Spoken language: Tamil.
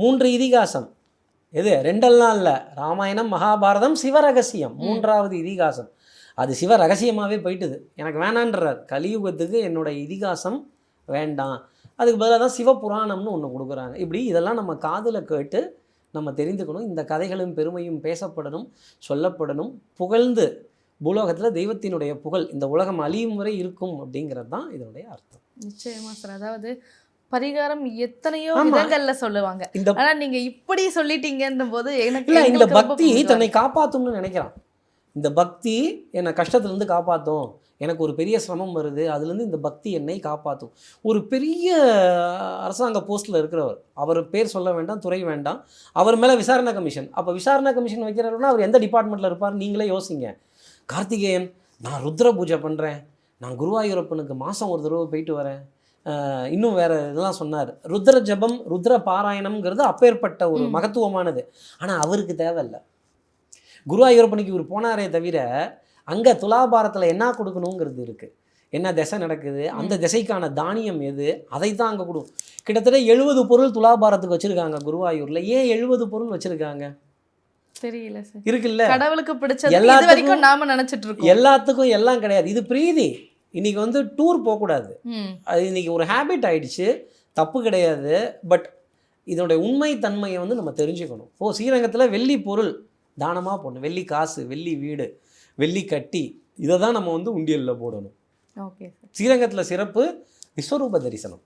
3 இதிகாசம். எது 2எல்லாம் இல்லை, ராமாயணம் மகாபாரதம் சிவரகசியம் 3வது இதிகாசம். அது சிவ ரகசியமாகவே போயிட்டுது. எனக்கு வேணான்றார். கலியுகத்துக்கு என்னோட இதிகாசம் வேண்டாம், அதுக்கு பதிலாக தான் சிவபுராணம்னு ஒன்று கொடுக்குறாங்க. இப்படி இதெல்லாம் நம்ம காதில் கேட்டு நம்ம தெரிந்துக்கணும். இந்த கதைகளும் பெருமையும் பேசப்படணும், சொல்லப்படணும், புகழ்ந்து பூலோகத்தில் தெய்வத்தினுடைய புகழ் இந்த உலகம் அழியும் வரை இருக்கும் அப்படிங்கிறது தான் இதனுடைய அர்த்தம். நிச்சயமா சார். அதாவது பரிகாரம் எத்தனையோ விதங்கள்ல சொல்லுவாங்க, ஆனா நீங்க இப்படி சொல்லிட்டீங்கன்ற போது எனக்கு இல்லை, இந்த பக்தி தன்னை காப்பாற்றும்னு நினைக்கிறான். இந்த பக்தி என்னை கஷ்டத்துலேருந்து காப்பாற்றும், எனக்கு ஒரு பெரிய சிரமம் வருது, அதுலேருந்து இந்த பக்தி என்னை காப்பாற்றும். ஒரு பெரிய அரசாங்க போஸ்ட்டில் இருக்கிறவர், அவர் பேர் சொல்ல வேண்டாம், துறை வேண்டாம், அவர் மேலே விசாரணை கமிஷன். அப்போ விசாரணை கமிஷன் வைக்கிறவர்னா அவர் எந்த டிபார்ட்மெண்ட்டில் இருப்பார் நீங்களே யோசிங்க. கார்த்திகேயன், நான் ருத்ர பூஜை பண்ணுறேன், நான் குருவாயூரப்பனுக்கு மாதம் ஒரு தடவை போயிட்டு வரேன், இன்னும் வேறு இதெல்லாம் சொன்னார். ருத்ர ஜபம் ருத்ர பாராயணம்ங்கிறது அப்பேற்பட்ட ஒரு மகத்துவமானது. ஆனால் அவருக்கு தேவையில்லை. குருவாயூரப்பனுக்கு இவர் போனாரே தவிர அங்கே துலாபாரத்தில் என்ன கொடுக்கணுங்கிறது இருக்குது. என்ன திசை நடக்குது, அந்த திசைக்கான தானியம் எது, அதை தான் அங்கே கொடுக்கும். கிட்டத்தட்ட 70 பொருள் துலாபாரத்துக்கு வச்சுருக்காங்க குருவாயூரில். ஏன் 70 பொருள் வச்சுருக்காங்க தெரியல சார். இருக்குல்ல, கடவுளுக்கு பிடிச்சது எல்லாத்துக்கும் நாம நினைச்சிட்டு இருக்கோம். எல்லாத்துக்கும் எல்லாம் கிடையாது. இது பிரீதி. இன்னைக்கு டூர் போகக்கூடாது, அது இன்னைக்கு ஒரு ஹேபிட் ஆயிடுச்சு. தப்பு கிடையாது. பட் இதனுடைய உண்மை தன்மையை நம்ம தெரிஞ்சுக்கணும். ஸ்ரீரங்கத்தில் வெள்ளி பொருள் தானமாக போடணும், வெள்ளி காசு, வெள்ளி வீடு, வெள்ளி கட்டி, இதை தான் நம்ம உண்டியலில் போடணும். ஓகே. ஸ்ரீரங்கத்தில் சிறப்பு விஸ்வரூப தரிசனம்.